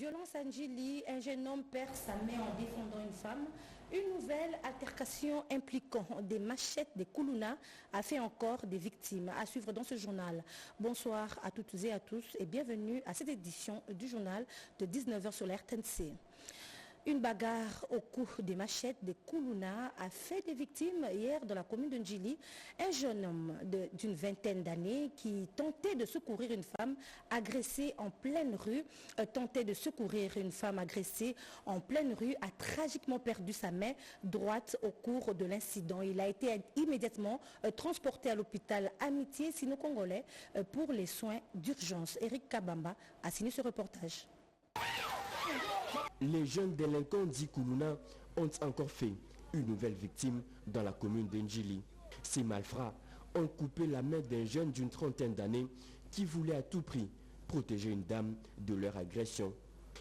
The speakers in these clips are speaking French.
Violence à Ndjili, un jeune homme perd sa main en défendant une femme. Une nouvelle altercation impliquant des machettes, des koulouna a fait encore des victimes. À suivre dans ce journal. Bonsoir à toutes et à tous et bienvenue à cette édition du journal de 19h sur la RTNC. Une bagarre au coup des machettes, des koulouna a fait des victimes hier dans la commune de Ndjili. Un jeune homme d'une vingtaine d'années qui tentait de secourir une femme agressée en pleine rue, a tragiquement perdu sa main droite au cours de l'incident. Il a été immédiatement transporté à l'hôpital Amitié Sino-Congolais pour les soins d'urgence. Eric Kabamba a signé ce reportage. Les jeunes délinquants dits Koulouna ont encore fait une nouvelle victime dans la commune d'Ndjili. Ces malfrats ont coupé la main d'un jeune d'une trentaine d'années qui voulait à tout prix protéger une dame de leur agression.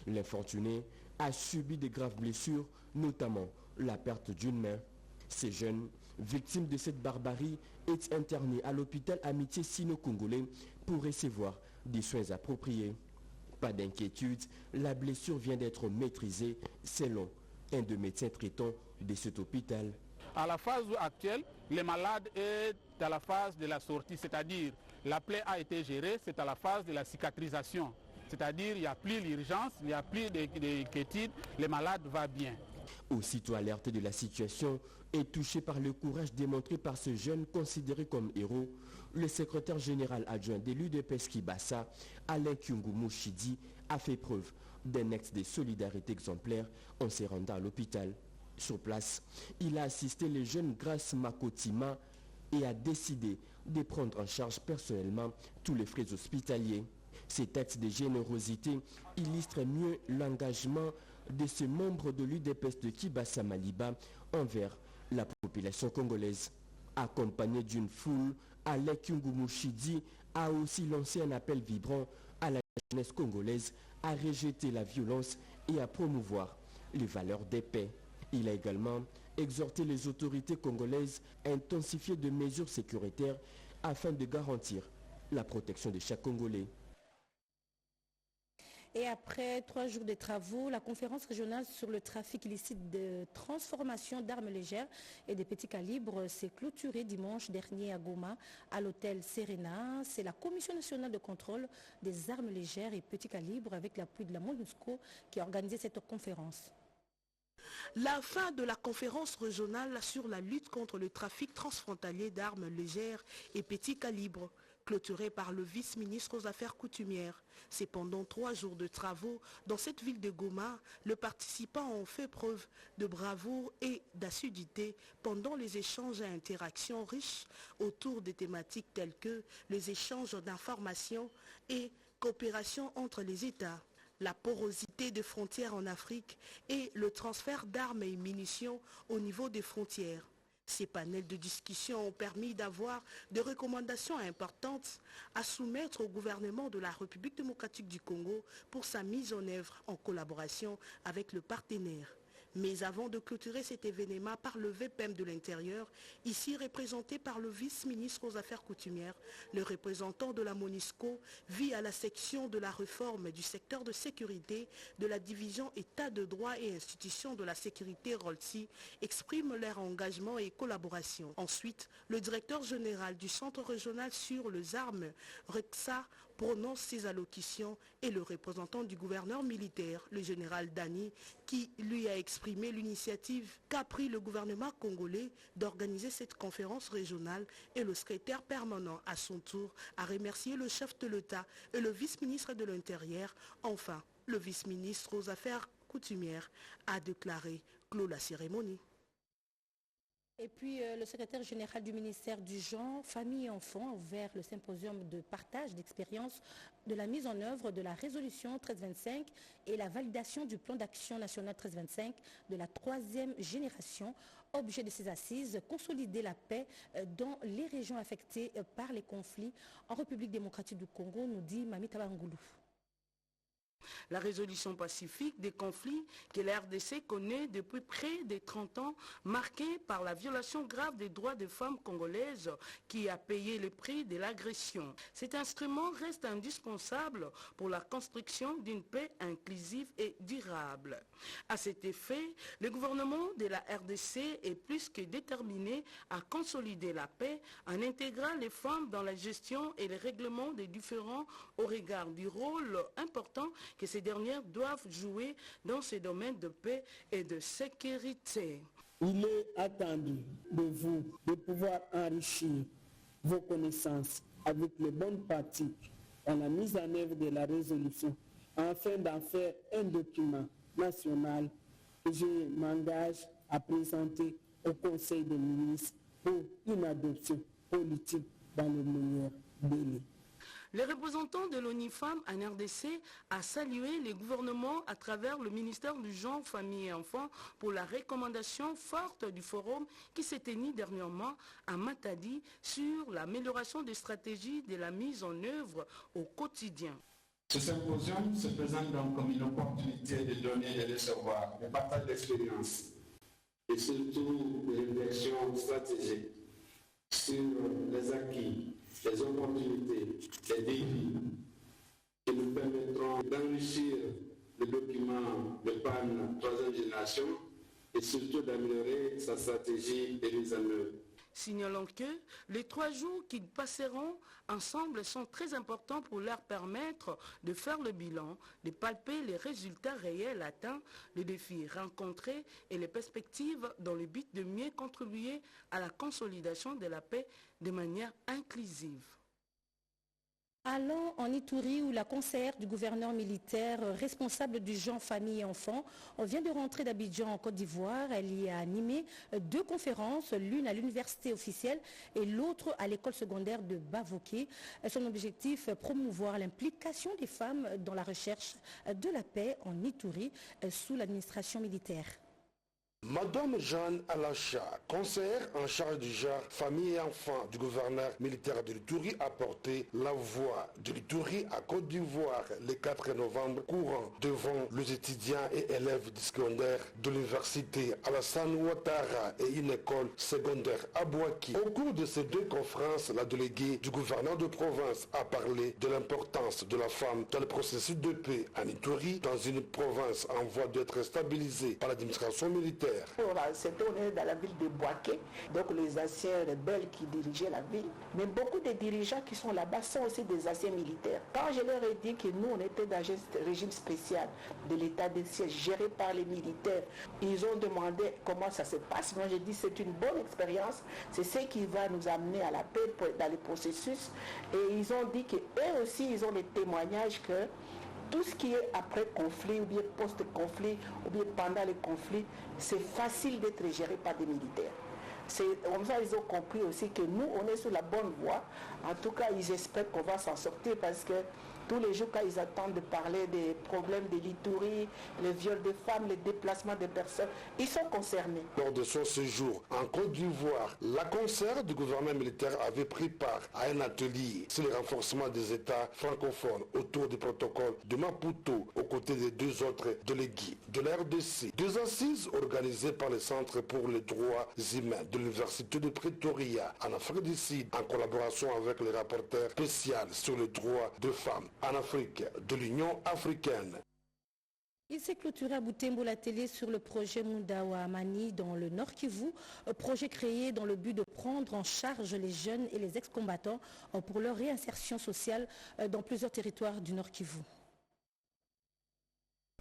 L'infortuné a subi de graves blessures, notamment la perte d'une main. Ces jeunes, victimes de cette barbarie, est interné à l'hôpital Amitié Sino-Congolais pour recevoir des soins appropriés. Pas d'inquiétude, la blessure vient d'être maîtrisée selon un des médecins traitants de cet hôpital. À la phase actuelle, le malade est à la phase de la sortie, c'est-à-dire la plaie a été gérée, c'est à la phase de la cicatrisation. C'est-à-dire il n'y a plus l'urgence, il n'y a plus d'inquiétude, le malade va bien. Aussitôt alerté de la situation et touché par le courage démontré par ce jeune considéré comme héros, le secrétaire général adjoint de l'UDPS Kibassa, Alain Kyungumushidi, a fait preuve d'un acte de solidarité exemplaire en se rendant à l'hôpital. Sur place, il a assisté les jeunes Grace Makotima et a décidé de prendre en charge personnellement tous les frais hospitaliers. Cet acte de générosité illustre mieux l'engagement de ce membre de l'UDPS de Kibassa Maliba envers la population congolaise. Accompagné d'une foule, Alain Kyungumushidi a aussi lancé un appel vibrant à la jeunesse congolaise à rejeter la violence et à promouvoir les valeurs de paix. Il a également exhorté les autorités congolaises à intensifier des mesures sécuritaires afin de garantir la protection de chaque Congolais. Et après 3 jours de travaux, la conférence régionale sur le trafic illicite de transformation d'armes légères et de petits calibres s'est clôturée dimanche dernier à Goma, à l'hôtel Serena. C'est la Commission nationale de contrôle des armes légères et petits calibres avec l'appui de la MONUSCO qui a organisé cette conférence. La fin de la conférence régionale sur la lutte contre le trafic transfrontalier d'armes légères et petits calibres, clôturée par le vice-ministre aux Affaires coutumières. C'est pendant 3 jours de travaux dans cette ville de Goma, les participants ont fait preuve de bravoure et d'assiduité pendant les échanges et interactions riches autour des thématiques telles que les échanges d'informations et coopération entre les États, la porosité des frontières en Afrique et le transfert d'armes et munitions au niveau des frontières. Ces panels de discussion ont permis d'avoir des recommandations importantes à soumettre au gouvernement de la République démocratique du Congo pour sa mise en œuvre en collaboration avec le partenaire. Mais avant de clôturer cet événement par le VPM de l'Intérieur, ici représenté par le vice-ministre aux Affaires coutumières, le représentant de la MONUSCO via la section de la réforme du secteur de sécurité de la division État de droit et institutions de la sécurité ROLSI expriment leur engagement et collaboration. Ensuite, le directeur général du Centre régional sur les armes, REXA, prononce ses allocutions et le représentant du gouverneur militaire, le général Dani, qui lui a exprimé l'initiative qu'a pris le gouvernement congolais d'organiser cette conférence régionale et le secrétaire permanent à son tour a remercié le chef de l'État et le vice-ministre de l'Intérieur. Enfin, le vice-ministre aux Affaires coutumières a déclaré clos la cérémonie. Et puis le secrétaire général du ministère du Genre, Famille et Enfants a ouvert le symposium de partage d'expériences de la mise en œuvre de la résolution 1325 et la validation du plan d'action national 1325 de la 3e génération. Objet de ces assises, consolider la paix dans les régions affectées par les conflits en République démocratique du Congo, nous dit Mamita Bangoulou. La résolution pacifique des conflits que la RDC connaît depuis près de 30 ans, marquée par la violation grave des droits des femmes congolaises qui a payé le prix de l'agression. Cet instrument reste indispensable pour la construction d'une paix inclusive et durable. À cet effet, le gouvernement de la RDC est plus que déterminé à consolider la paix en intégrant les femmes dans la gestion et le règlement des différends au regard du rôle important que ces dernières doivent jouer dans ce domaine de paix et de sécurité. Il est attendu de vous de pouvoir enrichir vos connaissances avec les bonnes pratiques dans la mise en œuvre de la résolution afin d'en faire un document national que je m'engage à présenter au Conseil des ministres pour une adoption politique dans le meilleur délai. Les représentants de l'ONU Femmes en RDC a salué les gouvernements à travers le ministère du Genre, Famille et Enfants pour la recommandation forte du forum qui s'est tenu dernièrement à Matadi sur l'amélioration des stratégies de la mise en œuvre au quotidien. Ce symposium se présente donc comme une opportunité de donner et de recevoir, de partage d'expérience et surtout de réflexion stratégique sur les acquis, les opportunités, les défis qui nous permettront d'enrichir le document de PAN 3e génération et surtout d'améliorer sa stratégie de mise en œuvre. Signalons que les 3 jours qu'ils passeront ensemble sont très importants pour leur permettre de faire le bilan, de palper les résultats réels atteints, les défis rencontrés et les perspectives dans le but de mieux contribuer à la consolidation de la paix de manière inclusive. Allons en Ituri où la conseillère du gouverneur militaire responsable du genre famille et enfants vient de rentrer d'Abidjan en Côte d'Ivoire. Elle y a animé 2 conférences, l'une à l'université officielle et l'autre à l'école secondaire de Bavoké. Son objectif, promouvoir l'implication des femmes dans la recherche de la paix en Ituri sous l'administration militaire. Madame Jeanne Alacha, conseillère en charge du genre famille et enfants du gouverneur militaire de l'Ituri, a porté la voix de l'Ituri à Côte d'Ivoire le 4 novembre courant devant les étudiants et élèves du secondaire de l'université Alassane Ouattara et une école secondaire à Bouaki. Au cours de ces 2 conférences, la déléguée du gouverneur de province a parlé de l'importance de la femme dans le processus de paix en Ituri, dans une province en voie d'être stabilisée par l'administration militaire. C'était dans la ville de Bouaké, donc les anciens rebelles qui dirigeaient la ville, mais beaucoup de dirigeants qui sont là-bas sont aussi des anciens militaires. Quand je leur ai dit que nous on était dans un régime spécial de l'état de siège géré par les militaires, ils ont demandé comment ça se passe. Moi j'ai dit c'est une bonne expérience, c'est ce qui va nous amener à la paix dans le processus. Et ils ont dit qu'eux aussi ils ont les témoignages que tout ce qui est après conflit ou bien post-conflit ou bien pendant le conflit, c'est facile d'être géré par des militaires. C'est comme ça ils ont compris aussi que nous, on est sur la bonne voie. En tout cas, ils espèrent qu'on va s'en sortir parce que tous les jours, quand ils attendent de parler des problèmes de l'Ituri, les viols des femmes, les déplacements des personnes, ils sont concernés. Lors de son séjour en Côte d'Ivoire, la conseillère du gouvernement militaire avait pris part à un atelier sur le renforcement des États francophones autour du protocole de Maputo, aux côtés des 2 autres délégués de la RDC. 2 assises organisées par le Centre pour les droits humains de l'Université de Pretoria en Afrique du Sud, en collaboration avec le rapporteur spécial sur les droits des femmes en Afrique de l'Union africaine. Il s'est clôturé à Butembo l'atelier sur le projet Mundawa Amani dans le Nord Kivu, projet créé dans le but de prendre en charge les jeunes et les ex-combattants pour leur réinsertion sociale dans plusieurs territoires du Nord Kivu.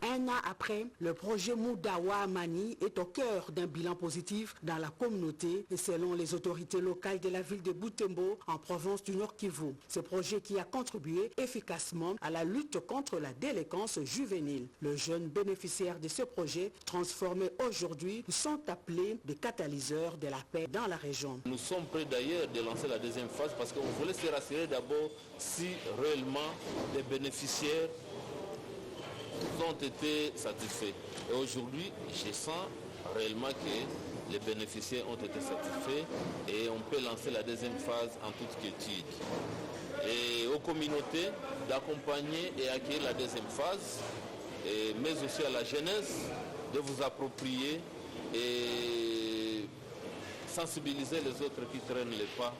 Un an après, le projet Mundawa Amani est au cœur d'un bilan positif dans la communauté et selon les autorités locales de la ville de Butembo en province du Nord Kivu. Ce projet qui a contribué efficacement à la lutte contre la délinquance juvénile. Les jeunes bénéficiaires de ce projet, transformés aujourd'hui, sont appelés des catalyseurs de la paix dans la région. Nous sommes prêts d'ailleurs de lancer la 2e phase parce qu'on voulait se rassurer d'abord si réellement les bénéficiaires ont été satisfaits. Et aujourd'hui, je sens réellement que les bénéficiaires ont été satisfaits et on peut lancer la 2e phase en toute quiétude. et aux communautés d'accompagner et accueillir la deuxième phase, mais aussi à la jeunesse de vous approprier et sensibiliser les autres qui traînent les pas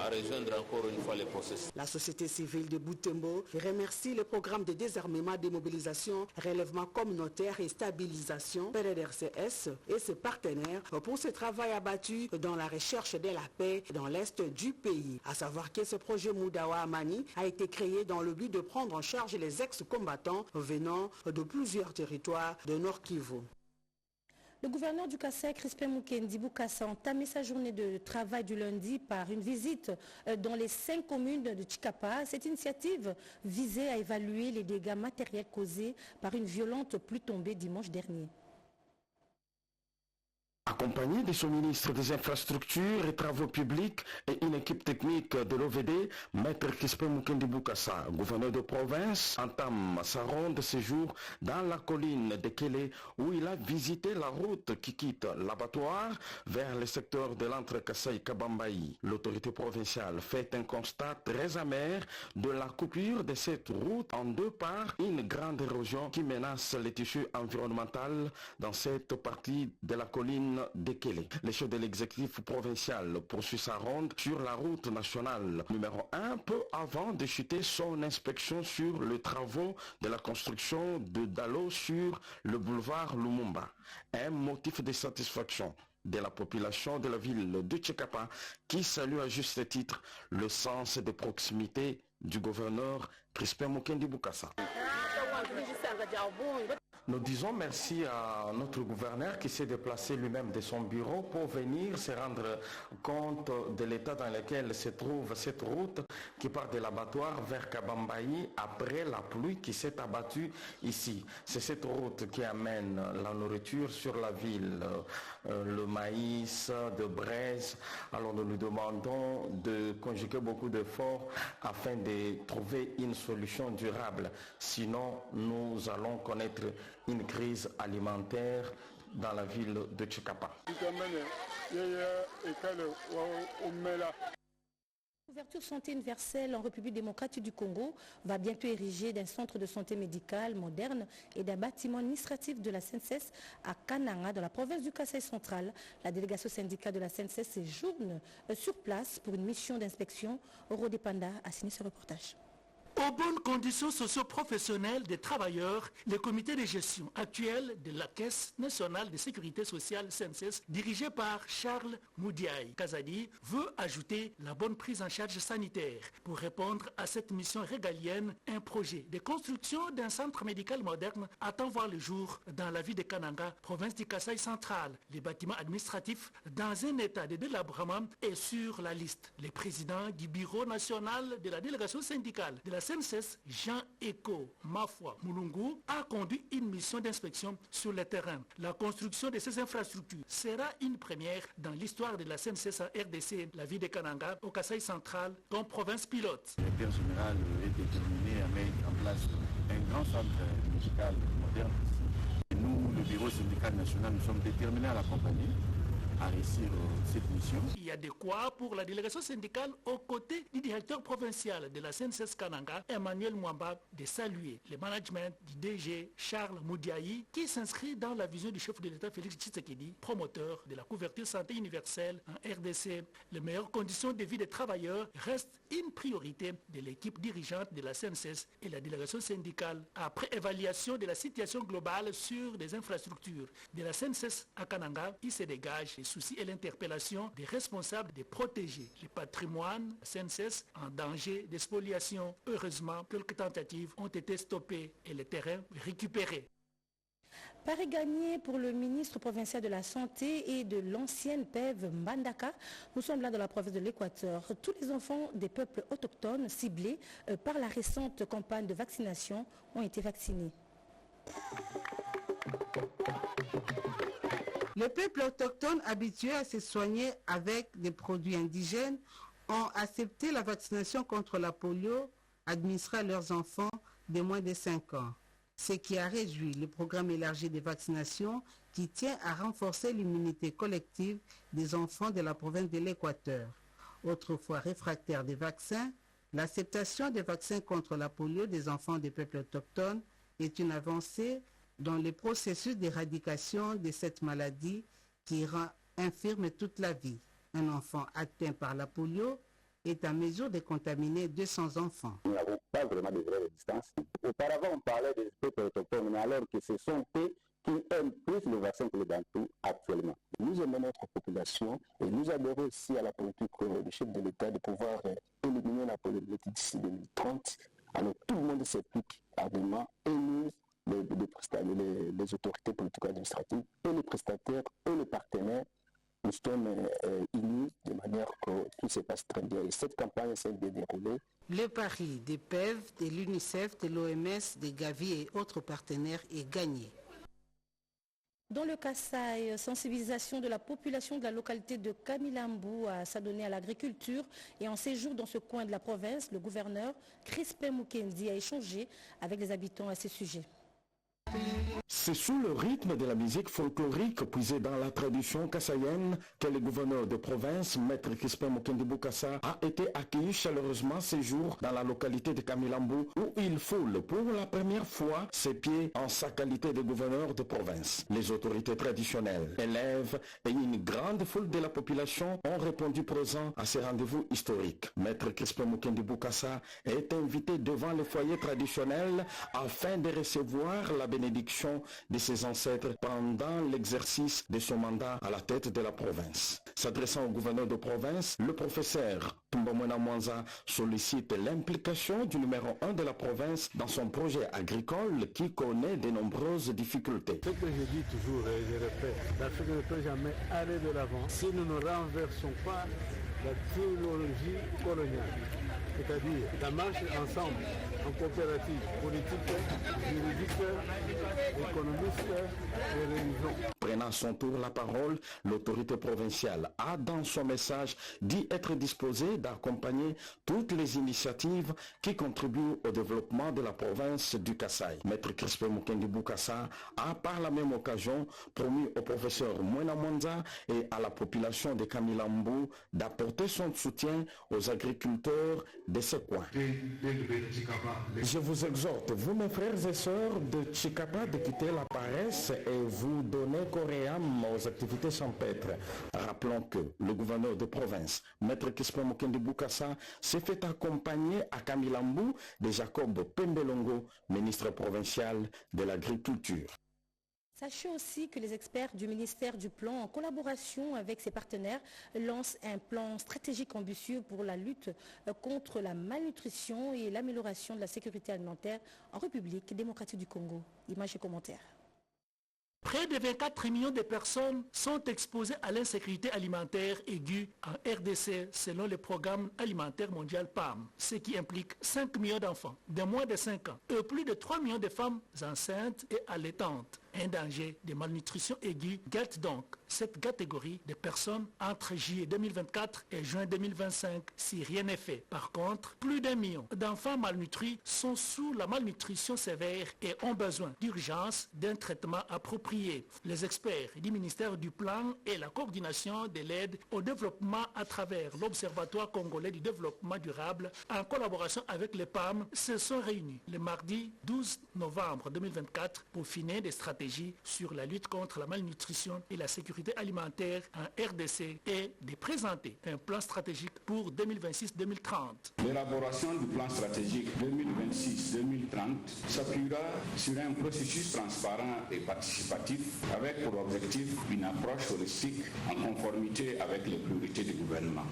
à rejoindre encore une fois les processus. La société civile de Butembo remercie le programme de désarmement, démobilisation, relèvement communautaire et stabilisation PRDRCS et ses partenaires pour ce travail abattu dans la recherche de la paix dans l'est du pays. À savoir que ce projet Moudawa Amani a été créé dans le but de prendre en charge les ex-combattants venant de plusieurs territoires de Nord Kivu. Le gouverneur du Kasaï, Crispin Mukendi Bokassa, a entamé sa journée de travail du lundi par une visite dans les 5 communes de Tshikapa. Cette initiative visait à évaluer les dégâts matériels causés par une violente pluie tombée dimanche dernier. Accompagné de son ministre des Infrastructures et Travaux Publics et une équipe technique de l'OVD, Maître Crispin Mukendi Bokassa, gouverneur de province, entame sa ronde de séjour dans la colline de Kélé où il a visité la route qui quitte l'abattoir vers le secteur de l'Entre-Kasaï-Kabambaï. L'autorité provinciale fait un constat très amer de la coupure de cette route en deux par une grande érosion qui menace le tissu environnemental dans cette partie de la colline de Kélé. Le chef de l'exécutif provincial poursuit sa ronde sur la route nationale numéro 1 peu avant de chuter son inspection sur les travaux de la construction de Dalo sur le boulevard Lumumba. Un motif de satisfaction de la population de la ville de Tshikapa qui salue à juste titre le sens de proximité du gouverneur Crispin Mukendi Bokassa. Nous disons merci à notre gouverneur qui s'est déplacé lui-même de son bureau pour venir se rendre compte de l'état dans lequel se trouve cette route qui part de l'abattoir vers Kabambaï après la pluie qui s'est abattue ici. C'est cette route qui amène la nourriture sur la ville, le maïs, de braise. Alors nous nous demandons de conjuguer beaucoup d'efforts afin de trouver une solution durable. Sinon, nous allons connaître une crise alimentaire dans la ville de Tshikapa. L'ouverture santé universelle en République démocratique du Congo va bientôt ériger d'un centre de santé médicale moderne et d'un bâtiment administratif de la SNCS à Kananga, dans la province du Kasaï central. La délégation syndicale de la SNCS séjourne sur place pour une mission d'inspection. Rodé Panda a signé ce reportage. Aux bonnes conditions socio-professionnelles des travailleurs, le comité de gestion actuel de la Caisse nationale de sécurité sociale SNCS, dirigé par Charles Moudiaï Kazadi, veut ajouter la bonne prise en charge sanitaire. Pour répondre à cette mission régalienne, un projet de construction d'un centre médical moderne attend voir le jour dans la ville de Kananga, province du Kasaï central. Les bâtiments administratifs dans un état de délabrement est sur la liste. Le président du bureau national de la délégation syndicale de la SNCS, Jean-Eko Mafwa Mulungu, a conduit une mission d'inspection sur le terrain. La construction de ces infrastructures sera une première dans l'histoire de la SNCS en RDC, la ville de Kananga, au Kasaï central, comme province pilote. Le directeur général est déterminé à mettre en place un grand centre médical moderne. Et nous, le bureau syndical national, nous sommes déterminés à l'accompagner, à réussir cette mission. Il y a de quoi pour la délégation syndicale aux côtés du directeur provincial de la SNCS Kananga, Emmanuel Mwamba, de saluer le management du DG Charles Moudiaï qui s'inscrit dans la vision du chef de l'État Félix Tshisekedi, promoteur de la couverture santé universelle en RDC. Les meilleures conditions de vie des travailleurs restent une priorité de l'équipe dirigeante de la SNCS et la délégation syndicale. Après évaluation de la situation globale sur les infrastructures de la SNCS à Kananga, il se dégage les soucis et l'interpellation des responsables de protéger le patrimoine SNCS en danger de spoliation. Heureusement, quelques tentatives ont été stoppées et le terrain récupéré. Pari gagné pour le ministre provincial de la Santé et de l'ancienne PEV Mbandaka. Nous sommes là dans la province de l'Équateur. Tous les enfants des peuples autochtones ciblés par la récente campagne de vaccination ont été vaccinés. Les peuples autochtones habitués à se soigner avec des produits indigènes ont accepté la vaccination contre la polio administrée à leurs enfants de moins de 5 ans. Ce qui a réduit le programme élargi de vaccination qui tient à renforcer l'immunité collective des enfants de la province de l'Équateur. Autrefois réfractaires des vaccins, L'acceptation des vaccins contre la polio des enfants des peuples autochtones est une avancée dans le processus d'éradication de cette maladie qui rend infirme toute la vie. Un enfant atteint par la polio est en mesure de contaminer 200 enfants. Nous n'avons pas vraiment de vraie résistance. Auparavant, on parlait des peuples autochtones, mais alors que ce sont eux qui aiment plus le vaccin que les Bantous actuellement. Nous aimons notre population et nous adhérons aussi à la politique du chef de l'État de pouvoir éliminer la poliomyélite d'ici 2030. Alors tout le monde s'implique ardemment et nous, les autorités politico-administratives et les prestataires et les partenaires, nous sommes unis de manière que tout se passe très bien. Et cette campagne essaie de dérouler. Le pari des PEV, de l'UNICEF, de l'OMS, des Gavi et autres partenaires est gagné. Dans le Kasaï, sensibilisation de la population de la localité de Kamilambou à s'adonner à l'agriculture et en séjour dans ce coin de la province, le gouverneur Crispin Mukendi a échangé avec les habitants à ce sujet. C'est sous le rythme de la musique folklorique puisée dans la tradition kassaïenne que le gouverneur de province, Maître Crispin Mukendi Boukassa, a été accueilli chaleureusement ces jours dans la localité de Kamilambou où il foule pour la première fois ses pieds en sa qualité de gouverneur de province. Les autorités traditionnelles, élèves et une grande foule de la population ont répondu présent à ces rendez-vous historiques. Maître Crispin Mukendi Boukassa est invité devant le foyer traditionnel afin de recevoir la bénédiction de ses ancêtres pendant l'exercice de son mandat à la tête de la province. S'adressant au gouverneur de province, le professeur Tumbamwena Mwanza sollicite l'implication du numéro 1 de la province dans son projet agricole qui connaît de nombreuses difficultés. Ce que je dis toujours et je répète, l'Afrique ne peut jamais aller de l'avant si nous ne renversons pas la théologie coloniale. C'est-à-dire la marche ensemble, en coopérative, politique, juridique, économique et religion. Prenant à son tour la parole, l'autorité provinciale a dans son message dit être disposée d'accompagner toutes les initiatives qui contribuent au développement de la province du Kasaï. Maître Crispin Mukendi Boukassa a par la même occasion promis au professeur Mwena Mwanza et à la population de Kamilambou d'apporter son soutien aux agriculteurs de ce coin. Je vous exhorte, vous mes frères et sœurs de Chikapa, de quitter la paresse et vous donner corps et âme aux activités champêtres. Rappelons que le gouverneur de province, Maître Crispin Mukendi Boukassa, s'est fait accompagner à Kamilambou de Jacob Pembelongo, ministre provincial de l'Agriculture. Sachez aussi que les experts du ministère du Plan, en collaboration avec ses partenaires, lancent un plan stratégique ambitieux pour la lutte contre la malnutrition et l'amélioration de la sécurité alimentaire en République démocratique du Congo. Images et commentaires. Près de 24 millions de personnes sont exposées à l'insécurité alimentaire aiguë en RDC selon le programme alimentaire mondial PAM, ce qui implique 5 millions d'enfants de moins de 5 ans et plus de 3 millions de femmes enceintes et allaitantes. Un danger de malnutrition aiguë guette donc cette catégorie de personnes entre juillet 2024 et juin 2025 si rien n'est fait. Par contre, plus d'1 million d'enfants malnutris sont sous la malnutrition sévère et ont besoin d'urgence d'un traitement approprié. Les experts du ministère du Plan et la coordination de l'aide au développement à travers l'Observatoire congolais du développement durable en collaboration avec le PAM se sont réunis le mardi 12 novembre 2024 pour finir des stratégies sur la lutte contre la malnutrition et la sécurité alimentaire en RDC et de présenter un plan stratégique pour 2026-2030. L'élaboration du plan stratégique 2026-2030 s'appuiera sur un processus transparent et participatif avec pour objectif une approche holistique en conformité avec les priorités du gouvernement.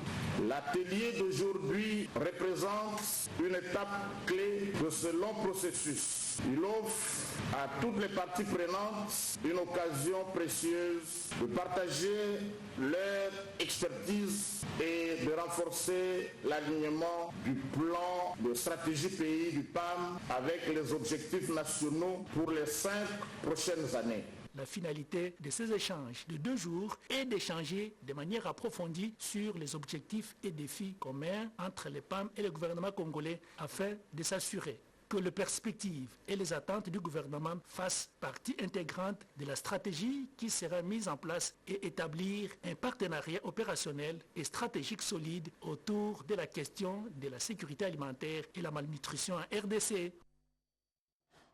L'atelier d'aujourd'hui représente une étape clé de ce long processus. Il offre à toutes les parties prenantes une occasion précieuse de partager leur expertise et de renforcer l'alignement du plan de stratégie pays du PAM avec les objectifs nationaux pour les 5 prochaines années. La finalité de ces échanges de 2 jours est d'échanger de manière approfondie sur les objectifs et défis communs entre les PAM et le gouvernement congolais afin de s'assurer que les perspectives et les attentes du gouvernement fassent partie intégrante de la stratégie qui sera mise en place et établir un partenariat opérationnel et stratégique solide autour de la question de la sécurité alimentaire et la malnutrition en RDC.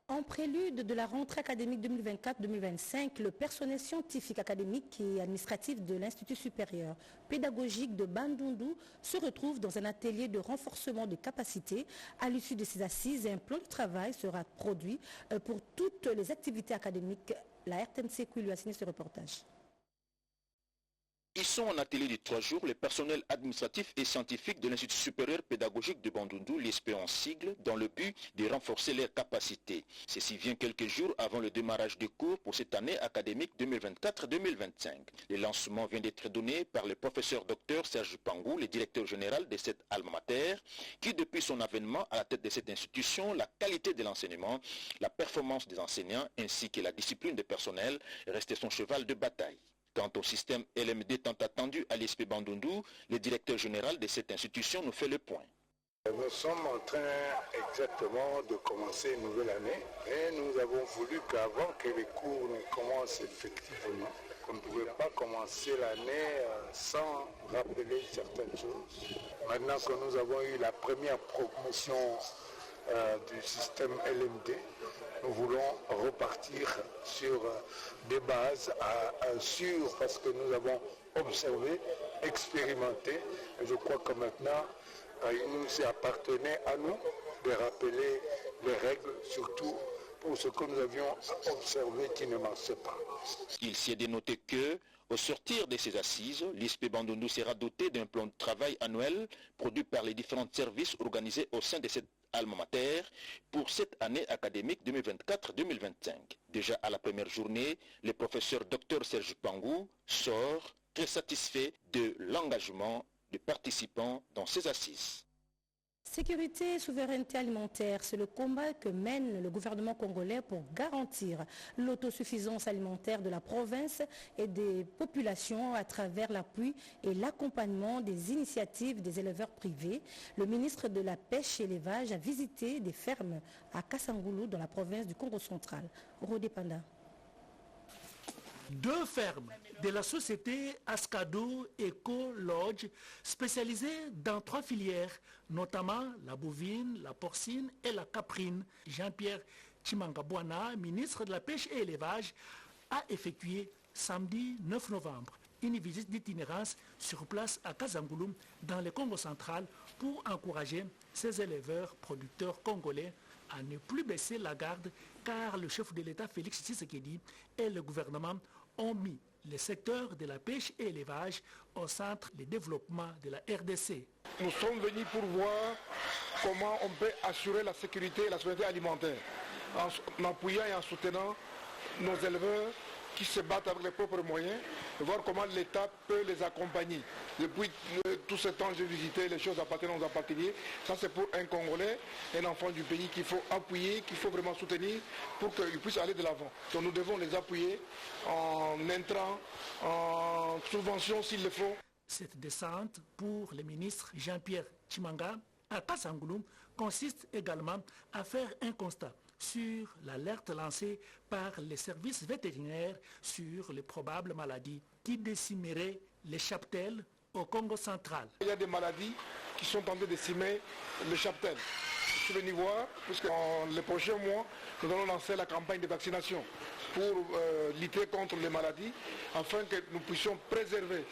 En prélude de la rentrée académique 2024-2025, le personnel scientifique, académique et administratif de l'Institut supérieur pédagogique de Bandundu se retrouve dans un atelier de renforcement de capacités. À l'issue de ces assises, un plan de travail sera produit pour toutes les activités académiques. La RTNC lui a signé ce reportage. Ils sont en atelier de 3 jours, les personnels administratifs et scientifiques de l'Institut supérieur pédagogique de Bandundu, l'ISP en sigle, dans le but de renforcer leurs capacités. Ceci vient quelques jours avant le démarrage des cours pour cette année académique 2024-2025. Le lancement vient d'être donné par le professeur Dr Serge Pangou, le directeur général de cette alma mater, qui depuis son avènement à la tête de cette institution, la qualité de l'enseignement, la performance des enseignants ainsi que la discipline des personnels restait son cheval de bataille. Quant au système LMD tant attendu à l'ISP Bandundu, le directeur général de cette institution nous fait le point. Nous sommes en train exactement de commencer une nouvelle année et nous avons voulu qu'avant que les cours ne commencent effectivement, on ne pouvait pas commencer l'année sans rappeler certaines choses. Maintenant que nous avons eu la première promotion du système LMD, nous voulons repartir sur des bases sûres parce que nous avons observé, expérimenté. Et je crois que maintenant, il nous appartenait à nous de rappeler les règles, surtout pour ce que nous avions observé qui ne marchait pas. Il s'y est dénoté que, au sortir de ces assises, l'ISP Bandundu sera doté d'un plan de travail annuel produit par les différents services organisés au sein de cette alma mater pour cette année académique 2024-2025. Déjà à la première journée, le professeur Dr Serge Pangou sort très satisfait de l'engagement des participants dans ces assises. Sécurité et souveraineté alimentaire, c'est le combat que mène le gouvernement congolais pour garantir l'autosuffisance alimentaire de la province et des populations à travers l'appui et l'accompagnement des initiatives des éleveurs privés. Le ministre de la Pêche et l'Élevage a visité des fermes à Kasangulu dans la province du Congo central. Rodé Panda. 2 fermes de la société Ascado Eco Lodge spécialisées dans 3 filières, notamment la bovine, la porcine et la caprine. Jean-Pierre Chimangabouana, ministre de la Pêche et l'Élevage, a effectué samedi 9 novembre une visite d'itinérance sur place à Kasangulu dans le Congo central pour encourager ces éleveurs producteurs congolais à ne plus baisser la garde car le chef de l'État Félix Tshisekedi et le gouvernement ont mis le secteur de la pêche et l'élevage au centre du développement de la RDC. Nous sommes venus pour voir comment on peut assurer la sécurité et la souveraineté alimentaire en appuyant et en soutenant nos éleveurs qui se battent avec les propres moyens, et voir comment l'État peut les accompagner. Depuis tout ce temps, j'ai visité les choses appartenant aux apparteniers. Ça, c'est pour un Congolais, un enfant du pays qu'il faut appuyer, qu'il faut vraiment soutenir pour qu'ils puissent aller de l'avant. Donc nous devons les appuyer en intrants, en subventions s'il le faut. Cette descente pour le ministre Jean-Pierre Chimanga à Kasangulu consiste également à faire un constat sur l'alerte lancée par les services vétérinaires sur les probables maladies qui décimeraient les cheptels au Congo central. Il y a des maladies qui sont en train de décimer le cheptel. Je suis venu voir, puisque dans les prochains mois, nous allons lancer la campagne de vaccination pour lutter contre les maladies, afin que nous puissions préserver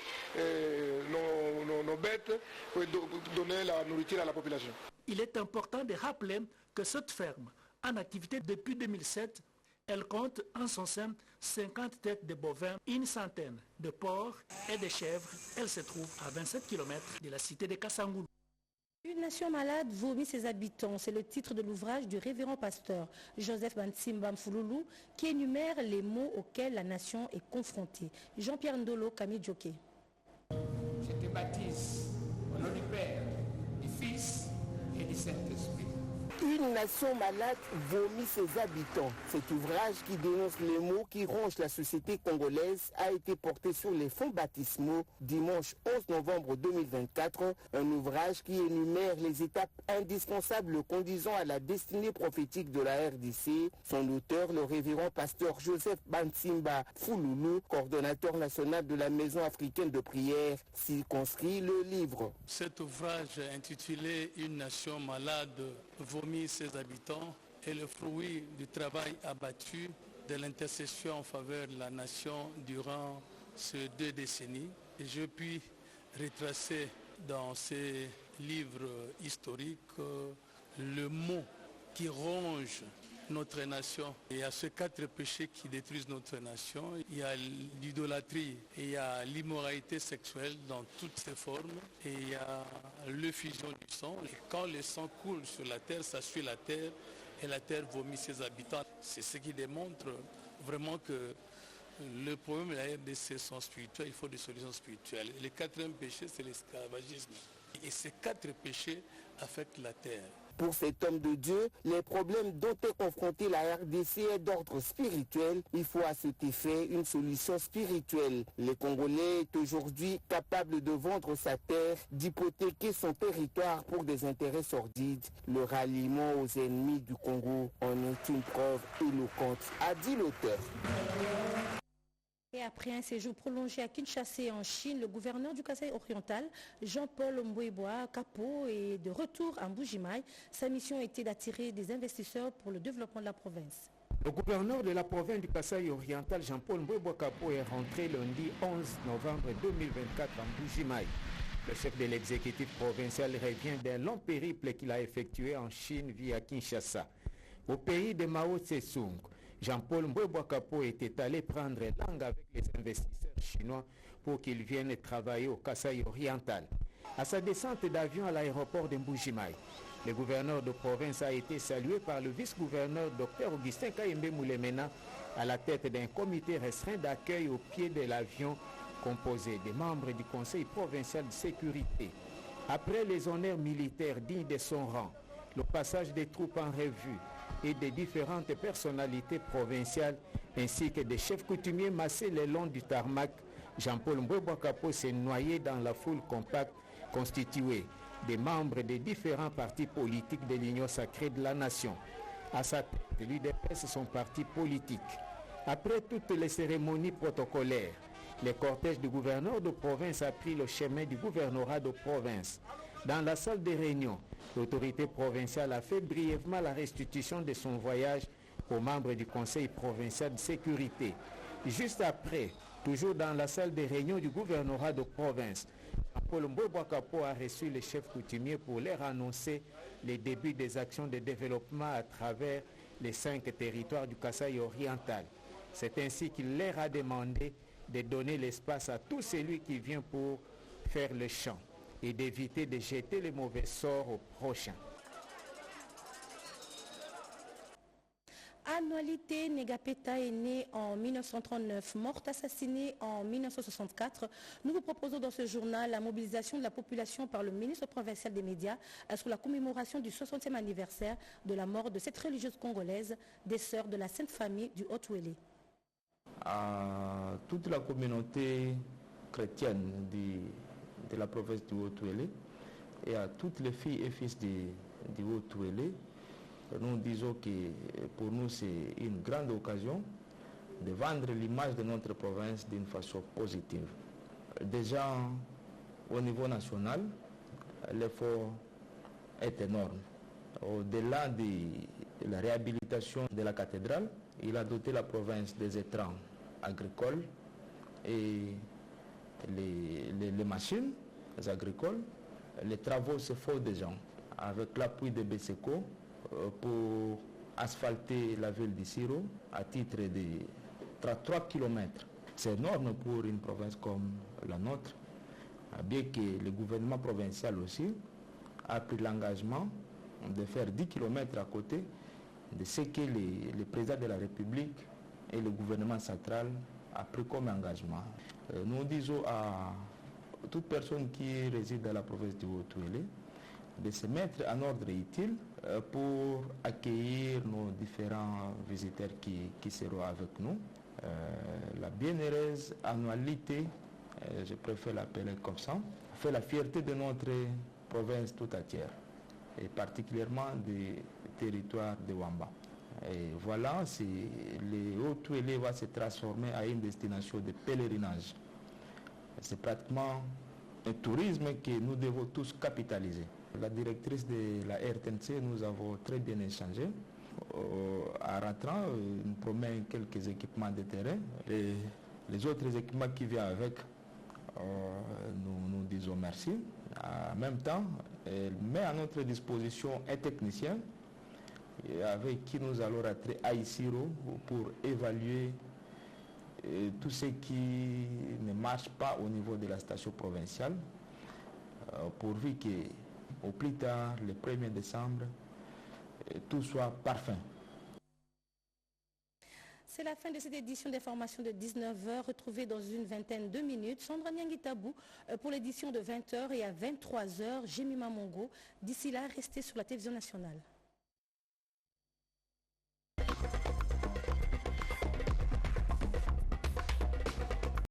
nos bêtes et donner la nourriture à la population. Il est important de rappeler que cette ferme, en activité depuis 2007, elle compte en son sein 50 têtes de bovins, une centaine de porcs et de chèvres. Elle se trouve à 27 km de la cité de Kasangulu. Une nation malade vomit ses habitants. C'est le titre de l'ouvrage du révérend pasteur Joseph Bansimba Mfululu qui énumère les maux auxquels la nation est confrontée. Jean-Pierre Ndolo, Camille Djoké. Je te baptise au nom du Père, du Fils et du Saint-Esprit. Une nation malade vomit ses habitants. Cet ouvrage qui dénonce les maux qui rongent la société congolaise a été porté sur les fonds baptismaux dimanche 11 novembre 2024. Un ouvrage qui énumère les étapes indispensables conduisant à la destinée prophétique de la RDC. Son auteur, le révérend pasteur Joseph Bansimba Fouloulou, coordonnateur national de la Maison africaine de prière, circonscrit le livre. Cet ouvrage intitulé « Une nation malade vomit ses habitants » est le fruit du travail abattu de l'intercession en faveur de la nation durant ces 2 décennies. Et je puis retracer dans ces livres historiques le mot qui ronge notre nation. Il y a ces 4 péchés qui détruisent notre nation. Il y a l'idolâtrie, il y a l'immoralité sexuelle dans toutes ses formes, et il y a l'effusion du sang. Et quand le sang coule sur la terre, ça suit la terre, et la terre vomit ses habitants. C'est ce qui démontre vraiment que le problème de la RDC, c'est son spirituel, il faut des solutions spirituelles. Le 4e péché, c'est l'esclavagisme. Et ces 4 péchés affectent la terre. Pour cet homme de Dieu, les problèmes dont est confrontée la RDC est d'ordre spirituel. Il faut à cet effet une solution spirituelle. Le Congolais est aujourd'hui capable de vendre sa terre, d'hypothéquer son territoire pour des intérêts sordides. Le ralliement aux ennemis du Congo en est une preuve éloquente, a dit l'auteur. Et après un séjour prolongé à Kinshasa en Chine, le gouverneur du Kasaï oriental, Jean-Paul Mbouébois Kapo, est de retour à Mbujimaï. Sa mission était d'attirer des investisseurs pour le développement de la province. Le gouverneur de la province du Kasaï oriental, Jean-Paul Mbouébois Kapo, est rentré lundi 11 novembre 2024 à Mbujimaï. Le chef de l'exécutif provincial revient d'un long périple qu'il a effectué en Chine via Kinshasa. Au pays de Mao Tse-tung, Jean-Paul Mbouébois Kapo était allé prendre langue avec les investisseurs chinois pour qu'ils viennent travailler au Kasaï oriental. À sa descente d'avion à l'aéroport de Mbujimaï, le gouverneur de province a été salué par le vice-gouverneur Dr Augustin Kayembe Moulemena à la tête d'un comité restreint d'accueil au pied de l'avion composé des membres du Conseil provincial de sécurité. Après les honneurs militaires dignes de son rang, le passage des troupes en revue et des différentes personnalités provinciales ainsi que des chefs coutumiers massés le long du tarmac, Jean-Paul Mbouébois Kapo s'est noyé dans la foule compacte constituée des membres des différents partis politiques de l'Union sacrée de la nation. À sa tête, l'UDPS, son parti politique. Après toutes les cérémonies protocolaires, le cortège du gouverneur de province a pris le chemin du gouvernorat de province. Dans la salle des réunions, l'autorité provinciale a fait brièvement la restitution de son voyage aux membres du Conseil provincial de sécurité. Juste après, toujours dans la salle des réunions du gouvernorat de province, Jean-Paul Mbouébois Kapo a reçu les chefs coutumiers pour leur annoncer les débuts des actions de développement à travers les 5 territoires du Kasaï oriental. C'est ainsi qu'il leur a demandé de donner l'espace à tout celui qui vient pour faire le champ et d'éviter de jeter les mauvais sorts aux prochains. Annualité Negapeta est née en 1939, morte assassinée en 1964. Nous vous proposons dans ce journal la mobilisation de la population par le ministre provincial des médias sur la commémoration du 60e anniversaire de la mort de cette religieuse congolaise, des sœurs de la Sainte Famille du Haut-Ouélé. À toute la communauté chrétienne de la province du Haut-Ouélé et à toutes les filles et fils du Haut-Ouélé, nous disons que pour nous c'est une grande occasion de vendre l'image de notre province d'une façon positive. Déjà au niveau national, l'effort est énorme. Au-delà de la réhabilitation de la cathédrale, il a doté la province des étangs agricoles et les machines agricoles. Les travaux se font déjà avec l'appui de BESECO pour asphalter la ville d'Issiro à titre de 3 km. C'est énorme pour une province comme la nôtre, bien que le gouvernement provincial aussi a pris l'engagement de faire 10 km à côté de ce que le président de la République et le gouvernement central a pris comme engagement. Nous disons à toute personne qui réside dans la province du Haut-Ouélé de se mettre en ordre utile pour accueillir nos différents visiteurs qui seront avec nous. La bienheureuse annualité, je préfère l'appeler comme ça, fait la fierté de notre province tout entière, et particulièrement des territoires de Wamba. Et voilà, le Haut-Touélé va se transformer en une destination de pèlerinage. C'est pratiquement un tourisme que nous devons tous capitaliser. La directrice de la RTNC, nous avons très bien échangé. En rentrant, nous promet quelques équipements de terrain. Et les autres équipements qui viennent avec, nous disons merci. En même temps, elle met à notre disposition un technicien avec qui nous allons rentrer à Isiro pour évaluer tout ce qui ne marche pas au niveau de la station provinciale, pourvu qu'au plus tard, le 1er décembre, tout soit parfait. C'est la fin de cette édition d'information de 19h, retrouvée dans une vingtaine de minutes. Sandra Niangitabou pour l'édition de 20h et à 23h, Jemima Mongo. D'ici là, restez sur la télévision nationale.